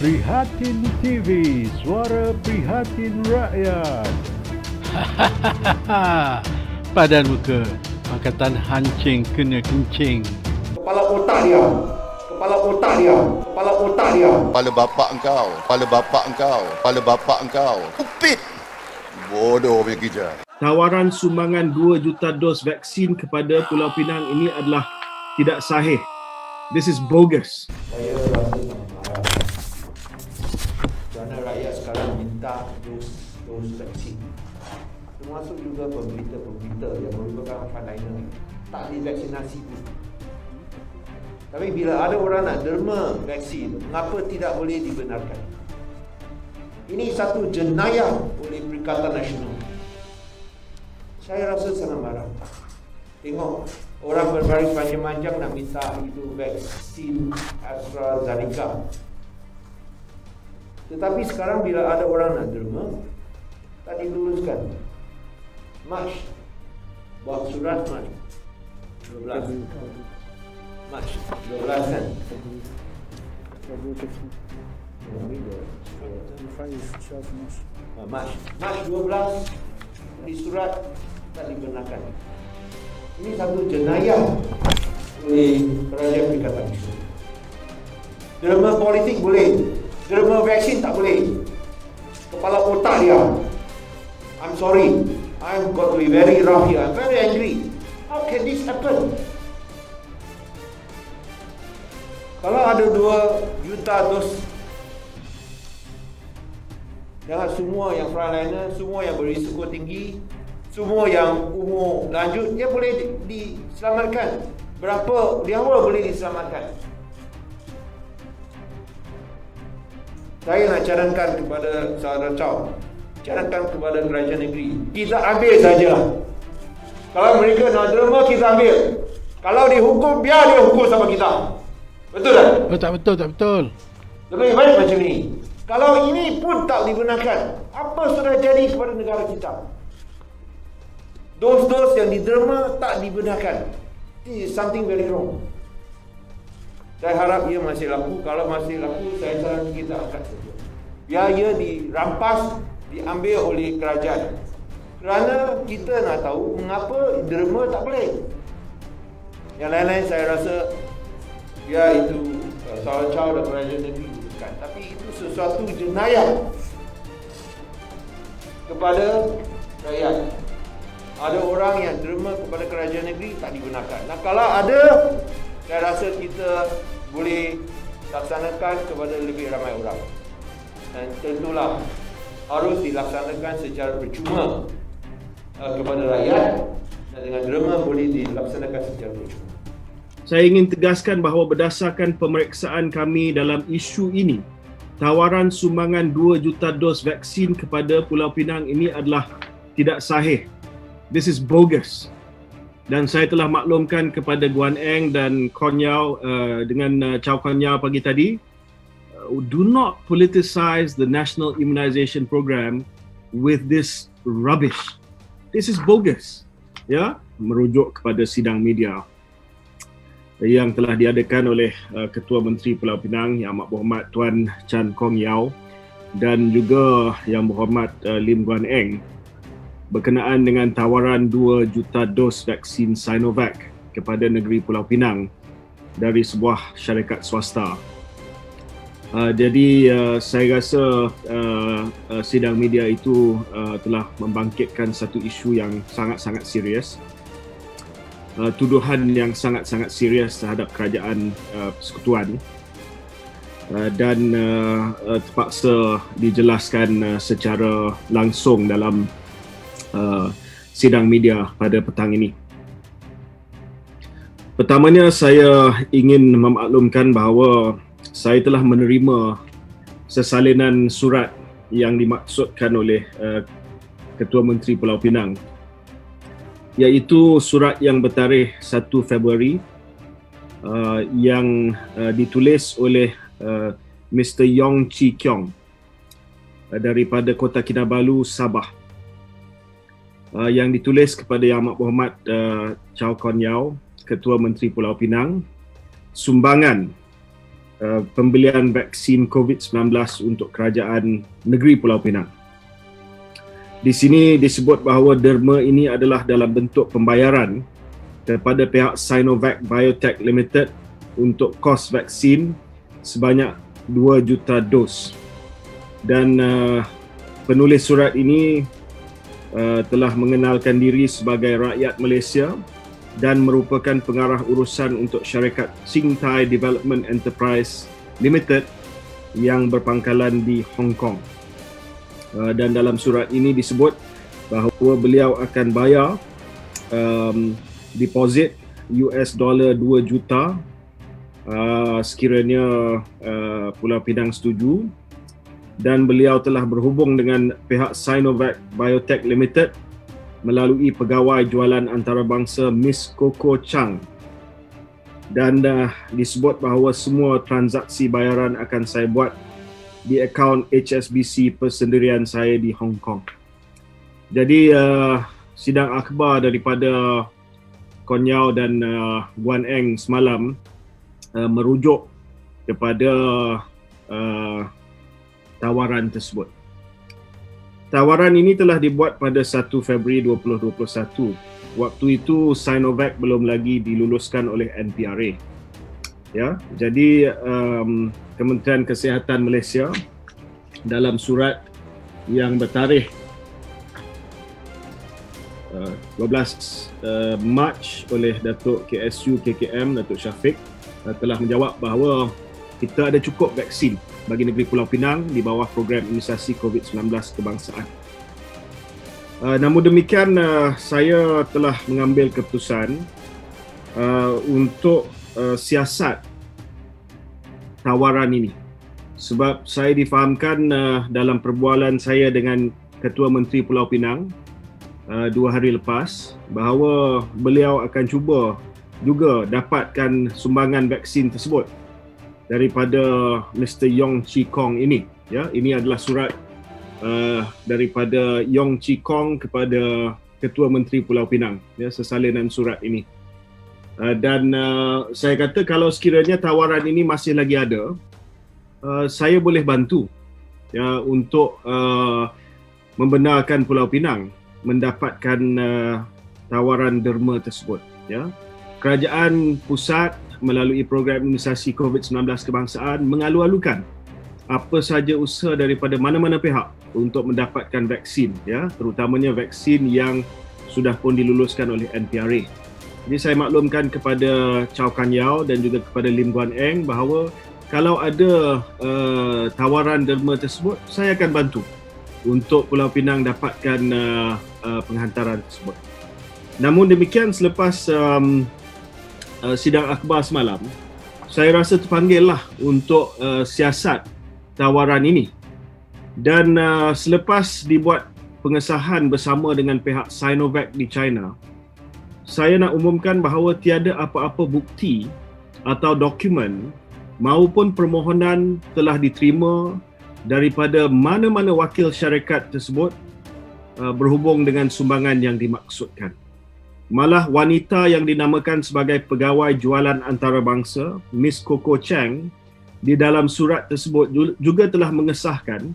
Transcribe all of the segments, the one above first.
Prihatin TV, suara prihatin rakyat. Padan muka, Pakatan hancing kena kencing. Kepala otak dia, kepala otak dia, kepala otak dia. Kepala bapak engkau, kepala bapak engkau, kepala bapak engkau. Kupit. Bodoh punya kerja. Tawaran sumbangan 2 juta dos vaksin kepada Pulau Pinang ini adalah tidak sahih. This is bogus. Saya rasa sangat marah kerana rakyat sekarang minta dos vaksin. Termasuk juga pemberita-pemberita yang merupakan frontliner tak divaksinasi pun. Tapi bila ada orang nak derma vaksin, mengapa tidak boleh dibenarkan? Ini satu jenayah oleh Perikatan Nasional. Saya rasa sangat marah. Tengok orang berbaris panjang-panjang nak minta itu vaksin AstraZeneca. Tetapi sekarang bila ada orang nak derma, tak diluluskan. March, buat surat March 12. March 12 kan? March 12 di surat tak dibenarkan. Ini satu jenayah oleh kerajaan Perikatan Nasional. Derma politik boleh, derma vaksin tak boleh. Kepala otak dia. I'm sorry, I've got to be very rough here. I'm very angry. How can this happen? Kalau ada 2 juta dos, jangan semua yang frontliner, semua yang berisiko tinggi, semua yang umur lanjut, dia boleh diselamatkan. Berapa di awal boleh diselamatkan? Saya nak cadangkan kepada saudara Chow, cadangkan kepada kerajaan negeri, kita ambil saja. Kalau mereka nak derma, kita ambil. Kalau dihukum, biar dia hukum sama kita. Betul tak? Betul. Lebih baik macam ini. Kalau ini pun tak dibenarkan, apa sudah jadi kepada negara kita? Dos-dos yang diderma tak dibenarkan. This is something very wrong. Saya harap ia masih laku. Kalau masih laku, saya sarankan kita angkat saja. Biar ia dirampas, diambil oleh kerajaan. Kerana kita nak tahu mengapa derma tak boleh. Yang lain-lain saya rasa biar itu saudara Chow dan kerajaan negeri bukan. Tapi itu sesuatu jenayah kepada rakyat. Ada orang yang derma kepada kerajaan negeri tak dibenarkan. Nah, kalau ada, saya rasa kita boleh laksanakan kepada lebih ramai orang. Dan tentulah harus dilaksanakan secara percuma kepada rakyat, dan dengan derma boleh dilaksanakan secara percuma. Saya ingin tegaskan bahawa berdasarkan pemeriksaan kami dalam isu ini, tawaran sumbangan 2 juta dos vaksin kepada Pulau Pinang ini adalah tidak sahih. This is bogus. Dan saya telah maklumkan kepada Guan Eng dan Kon Yao dengan Chow Kon Yao pagi tadi, do not politicize the National Immunization Program with this rubbish. This is bogus. Ya, merujuk kepada sidang media yang telah diadakan oleh Ketua Menteri Pulau Pinang Yang Amat Berhormat Tuan Chan Kong Yao dan juga Yang Berhormat Lim Guan Eng berkenaan dengan tawaran 2 juta dos vaksin Sinovac kepada negeri Pulau Pinang dari sebuah syarikat swasta. Jadi saya rasa sidang media itu telah membangkitkan satu isu yang sangat-sangat serius. Tuduhan yang sangat-sangat serius terhadap kerajaan persekutuan dan terpaksa dijelaskan secara langsung dalam sidang media pada petang ini. Pertamanya saya ingin memaklumkan bahawa saya telah menerima sesalinan surat yang dimaksudkan oleh Ketua Menteri Pulau Pinang, iaitu surat yang bertarikh 1 Februari yang ditulis oleh Mr. Yong Chi Kiong daripada Kota Kinabalu, Sabah, yang ditulis kepada Yang Amat Berhormat Chow Kon Yao, Ketua Menteri Pulau Pinang, sumbangan pembelian vaksin COVID-19 untuk kerajaan negeri Pulau Pinang. Di sini disebut bahawa derma ini adalah dalam bentuk pembayaran kepada pihak Sinovac Biotech Limited untuk kos vaksin sebanyak 2 juta dos. Dan penulis surat ini telah mengenalkan diri sebagai rakyat Malaysia dan merupakan pengarah urusan untuk syarikat Qingtai Development Enterprise Limited yang berpangkalan di Hong Kong. Dan dalam surat ini disebut bahawa beliau akan bayar deposit US dollar 2 juta sekiranya Pulau Pinang setuju, dan beliau telah berhubung dengan pihak Sinovac Biotech Limited melalui pegawai jualan antarabangsa Miss Coco Chang, dan disebut bahawa semua transaksi bayaran akan saya buat di akaun HSBC persendirian saya di Hong Kong. Jadi sidang akhbar daripada Kon Yao dan Guan Eng semalam merujuk kepada tawaran tersebut. Tawaran ini telah dibuat pada 1 Februari 2021. Waktu itu Sinovac belum lagi diluluskan oleh NPRA. Ya, jadi Kementerian Kesihatan Malaysia dalam surat yang bertarikh 12 Mac oleh Datuk KSU KKM Datuk Syafiq telah menjawab bahawa kita ada cukup vaksin bagi negeri Pulau Pinang di bawah program imunisasi COVID-19 kebangsaan. Namun demikian, saya telah mengambil keputusan untuk siasat tawaran ini, sebab saya difahamkan dalam perbualan saya dengan Ketua Menteri Pulau Pinang 2 hari lepas bahawa beliau akan cuba juga dapatkan sumbangan vaksin tersebut daripada Mr. Yong Chi Kong ini. Ya, ini adalah surat daripada Yong Chi Kong kepada Ketua Menteri Pulau Pinang, ya, sesalinan surat ini. Dan saya kata kalau sekiranya tawaran ini masih lagi ada, saya boleh bantu, ya, untuk membenarkan Pulau Pinang mendapatkan tawaran derma tersebut. Ya. Kerajaan pusat melalui program imunisasi COVID-19 kebangsaan mengalu-alukan apa sahaja usaha daripada mana-mana pihak untuk mendapatkan vaksin, ya, terutamanya vaksin yang sudah pun diluluskan oleh NPRA. Jadi saya maklumkan kepada Chow Kan Yao dan juga kepada Lim Guan Eng bahawa kalau ada tawaran derma tersebut, saya akan bantu untuk Pulau Pinang dapatkan penghantaran tersebut. Namun demikian, selepas sidang akhbar semalam, saya rasa terpanggillah untuk siasat tawaran ini. Dan selepas dibuat pengesahan bersama dengan pihak Sinovac di China, saya nak umumkan bahawa tiada apa-apa bukti atau dokumen maupun permohonan telah diterima daripada mana-mana wakil syarikat tersebut berhubung dengan sumbangan yang dimaksudkan. Malah wanita yang dinamakan sebagai pegawai jualan antarabangsa, Miss Coco Chang, di dalam surat tersebut juga telah mengesahkan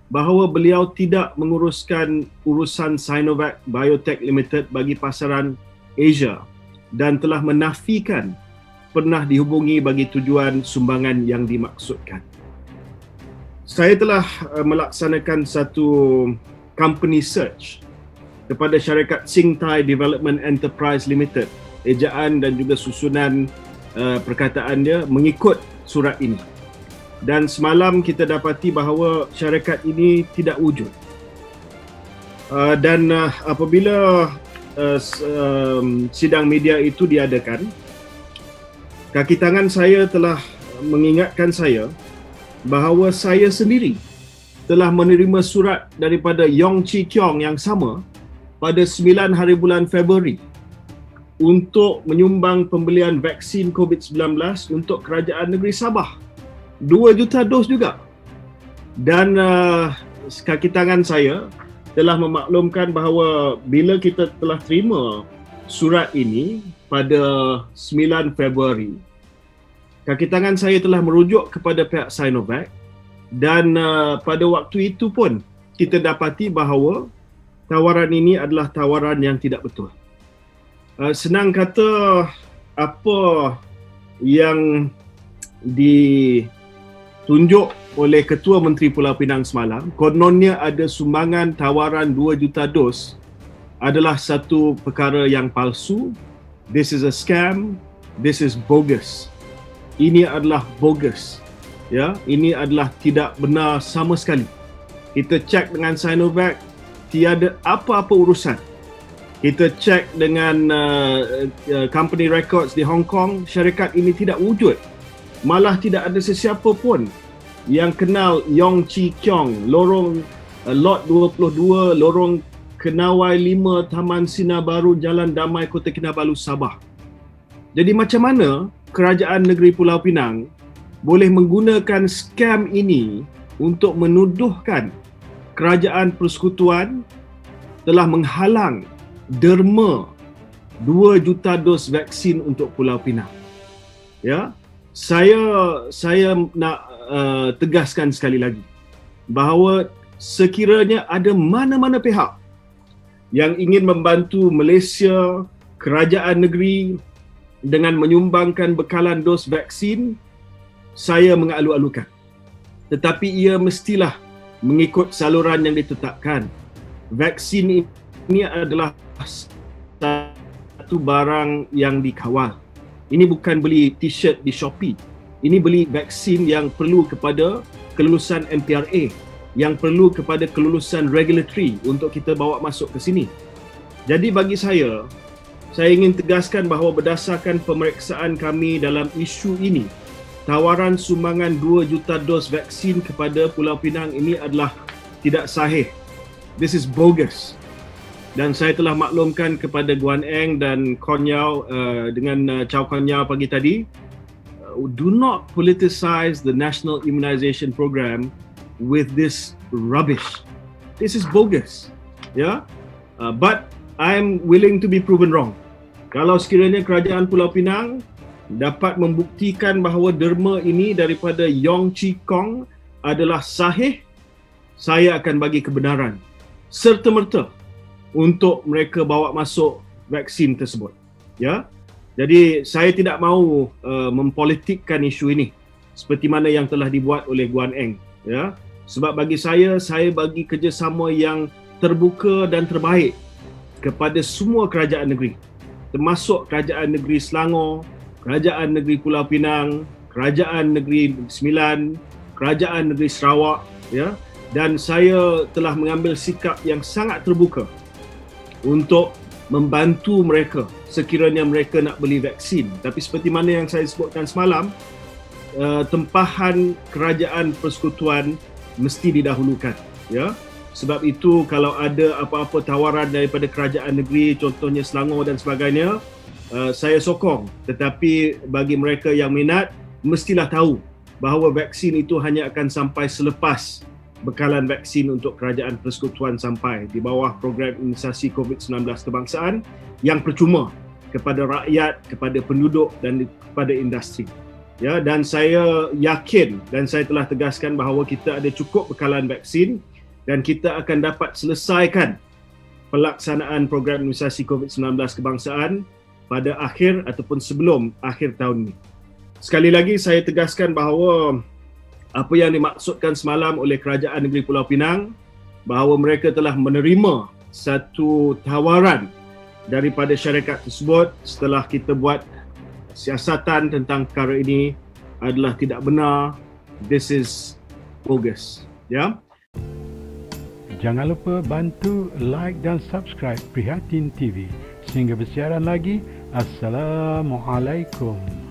bahawa beliau tidak menguruskan urusan Sinovac Biotech Limited bagi pasaran Asia dan telah menafikan pernah dihubungi bagi tujuan sumbangan yang dimaksudkan. Saya telah melaksanakan satu company search kepada syarikat Qingtai Development Enterprise Limited, ejaan dan juga susunan perkataan dia mengikut surat ini. Dan semalam kita dapati bahawa syarikat ini tidak wujud. Dan apabila sidang media itu diadakan, kaki tangan saya telah mengingatkan saya bahawa saya sendiri telah menerima surat daripada Yong Chi Kong yang sama pada 9 hari bulan Februari untuk menyumbang pembelian vaksin COVID-19 untuk kerajaan negeri Sabah. 2 juta dos juga. Dan kaki tangan saya telah memaklumkan bahawa bila kita telah terima surat ini pada 9 Februari, kaki tangan saya telah merujuk kepada pihak Sinovac dan pada waktu itu pun kita dapati bahawa tawaran ini adalah tawaran yang tidak betul. Senang kata, apa yang ditunjuk oleh Ketua Menteri Pulau Pinang semalam, kononnya ada sumbangan tawaran 2 juta dos, adalah satu perkara yang palsu. This is a scam. This is bogus. Ini adalah bogus. Ya, ini adalah tidak benar sama sekali. Kita cek dengan Sinovac, tiada apa-apa urusan. Kita cek dengan company records di Hong Kong, syarikat ini tidak wujud. Malah tidak ada sesiapa pun yang kenal Yong Chi Kiong, lorong lot 22, lorong Kenawai 5, Taman Sinar Baru, Jalan Damai, Kota Kinabalu, Sabah. Jadi macam mana Kerajaan Negeri Pulau Pinang boleh menggunakan skam ini untuk menuduhkan Kerajaan Persekutuan telah menghalang derma 2 juta dos vaksin untuk Pulau Pinang. Ya, saya nak tegaskan sekali lagi bahawa sekiranya ada mana-mana pihak yang ingin membantu Malaysia, kerajaan negeri dengan menyumbangkan bekalan dos vaksin, saya mengalu-alukan. Tetapi ia mestilah mengikut saluran yang ditetapkan. Vaksin ini adalah satu barang yang dikawal. Ini bukan beli t-shirt di Shopee. Ini beli vaksin yang perlu kepada kelulusan MPRA, yang perlu kepada kelulusan regulatory untuk kita bawa masuk ke sini. Jadi bagi saya ingin tegaskan bahawa berdasarkan pemeriksaan kami dalam isu ini, tawaran sumbangan 2 juta dos vaksin kepada Pulau Pinang ini adalah tidak sahih. This is bogus. Dan saya telah maklumkan kepada Guan Eng dan Kon Yao dengan Chow Kon Yao pagi tadi, do not politicize the National Immunization Program with this rubbish. This is bogus. Yeah? But I'm willing to be proven wrong. Kalau sekiranya Kerajaan Pulau Pinang dapat membuktikan bahawa derma ini daripada Yong Chi Kong adalah sahih, saya akan bagi kebenaran serta-merta untuk mereka bawa masuk vaksin tersebut. Ya. Jadi saya tidak mahu mempolitikkan isu ini seperti mana yang telah dibuat oleh Guan Eng. Ya. Sebab bagi saya bagi kerjasama yang terbuka dan terbaik kepada semua kerajaan negeri, termasuk Kerajaan Negeri Selangor, Kerajaan Negeri Pulau Pinang, Kerajaan Negeri Sembilan, Kerajaan Negeri Sarawak, ya. Dan saya telah mengambil sikap yang sangat terbuka untuk membantu mereka sekiranya mereka nak beli vaksin. Tapi seperti mana yang saya sebutkan semalam, tempahan Kerajaan Persekutuan mesti didahulukan, ya. Sebab itu kalau ada apa-apa tawaran daripada kerajaan negeri, contohnya Selangor dan sebagainya, saya sokong. Tetapi bagi mereka yang minat, mestilah tahu bahawa vaksin itu hanya akan sampai selepas bekalan vaksin untuk Kerajaan Persekutuan sampai di bawah program imunisasi COVID-19 kebangsaan yang percuma kepada rakyat, kepada penduduk dan kepada industri. Ya, dan saya yakin dan saya telah tegaskan bahawa kita ada cukup bekalan vaksin dan kita akan dapat selesaikan pelaksanaan program imunisasi COVID-19 kebangsaan pada akhir ataupun sebelum akhir tahun ini. Sekali lagi saya tegaskan bahawa apa yang dimaksudkan semalam oleh Kerajaan Negeri Pulau Pinang bahawa mereka telah menerima satu tawaran daripada syarikat tersebut setelah kita buat siasatan tentang perkara ini adalah tidak benar. This is bogus. Ya. Jangan lupa bantu like dan subscribe Prihatin TV sehingga bersiaran lagi. Assalamualaikum.